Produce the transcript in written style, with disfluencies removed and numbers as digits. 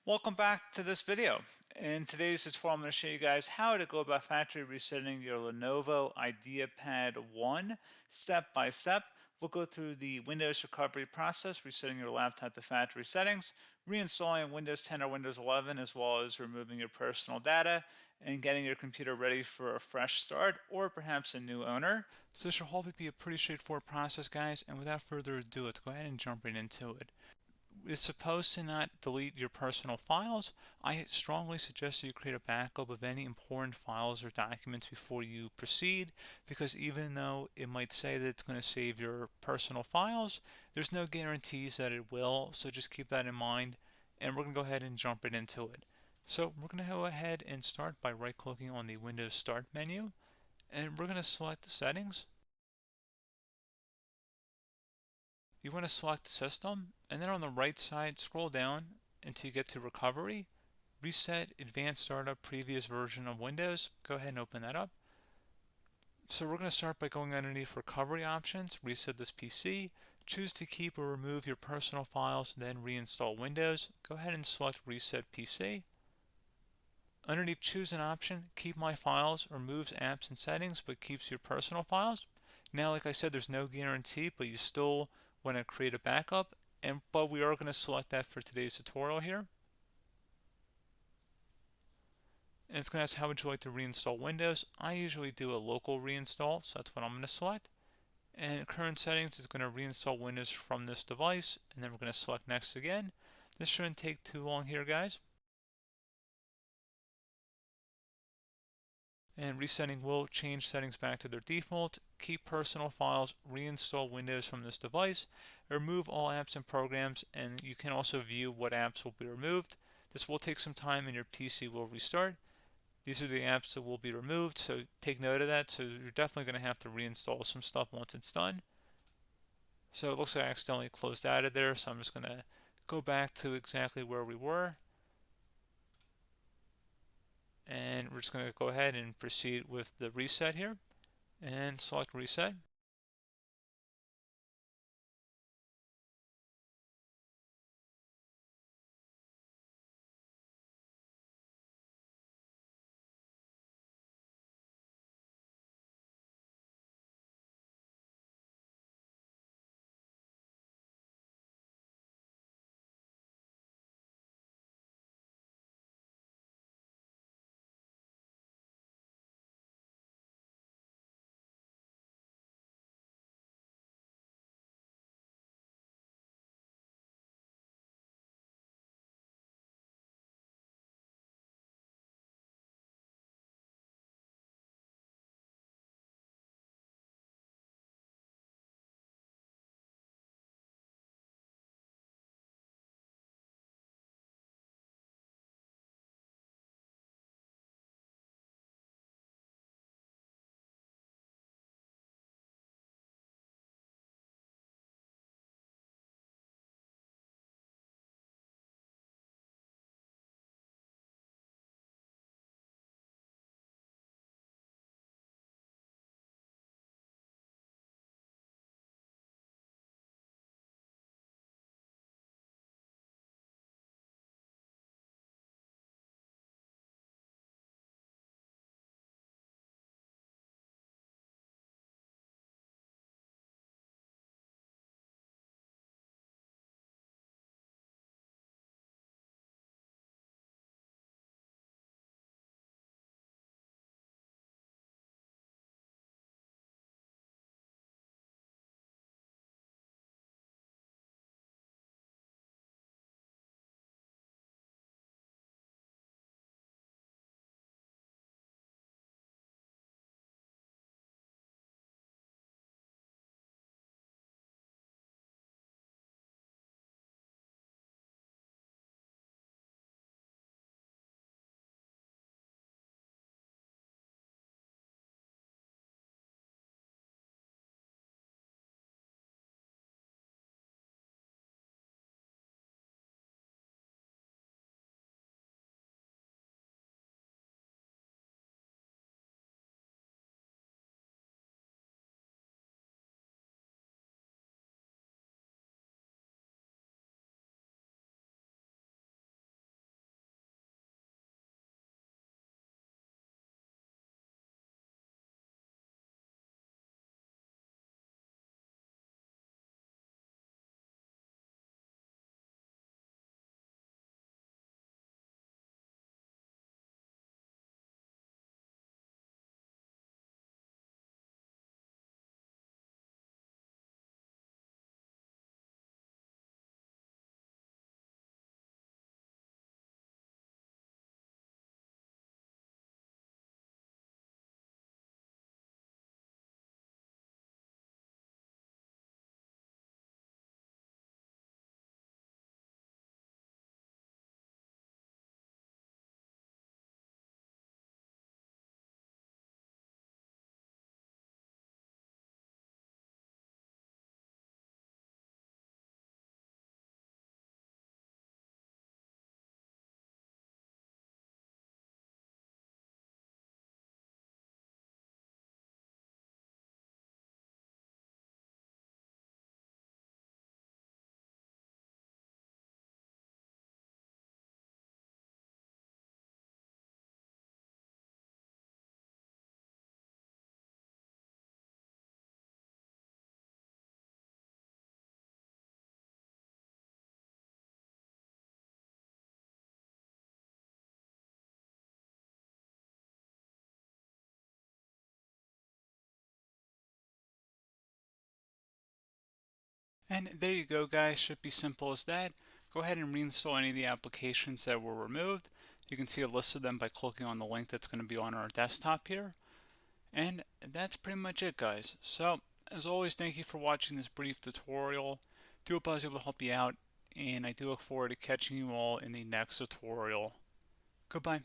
Welcome back to this video. In today's tutorial, I'm going to show you guys how to go about factory resetting your Lenovo IdeaPad 1 step by step. We'll go through the Windows recovery process, resetting your laptop to factory settings, reinstalling Windows 10 or Windows 11, as well as removing your personal data and getting your computer ready for a fresh start or perhaps a new owner. So this should hopefully be a pretty straightforward process, guys, and without further ado, let's go ahead and jump right into it. It's supposed to not delete your personal files. I strongly suggest you create a backup of any important files or documents before you proceed, because even though it might say that it's going to save your personal files, there's no guarantees that it will, so just keep that in mind, and we're going to go ahead and jump right into it. So we're going to go ahead and start by right-clicking on the Windows Start menu, and we're going to select the settings. You want to select System, and then on the right side, scroll down until you get to Recovery. Reset Advanced Startup Previous Version of Windows. Go ahead and open that up. So we're going to start by going underneath Recovery Options, reset this PC, choose to keep or remove your personal files, then reinstall Windows. Go ahead and select Reset PC. Underneath Choose an option, Keep My Files removes apps and settings but keeps your personal files. Now, like I said, there's no guarantee, but you still want to create a backup, but we are going to select that for today's tutorial here. And it's going to ask how would you like to reinstall Windows. I usually do a local reinstall, so that's what I'm going to select. And current settings is going to reinstall Windows from this device, and then we're going to select next again. This shouldn't take too long here, guys. And resetting will change settings back to their default, keep personal files, reinstall Windows from this device, remove all apps and programs, and you can also view what apps will be removed. This will take some time and your PC will restart. These are the apps that will be removed, so take note of that. So you're definitely going to have to reinstall some stuff once it's done. So it looks like I accidentally closed out of there, so I'm just going to go back to exactly where we were. And we're just going to go ahead and proceed with the reset here and select reset. And there you go, guys. Should be simple as that. Go ahead and reinstall any of the applications that were removed. You can see a list of them by clicking on the link that's going to be on our desktop here. And that's pretty much it, guys. So, as always, thank you for watching this brief tutorial. Do hope I was able to help you out, and I do look forward to catching you all in the next tutorial. Goodbye.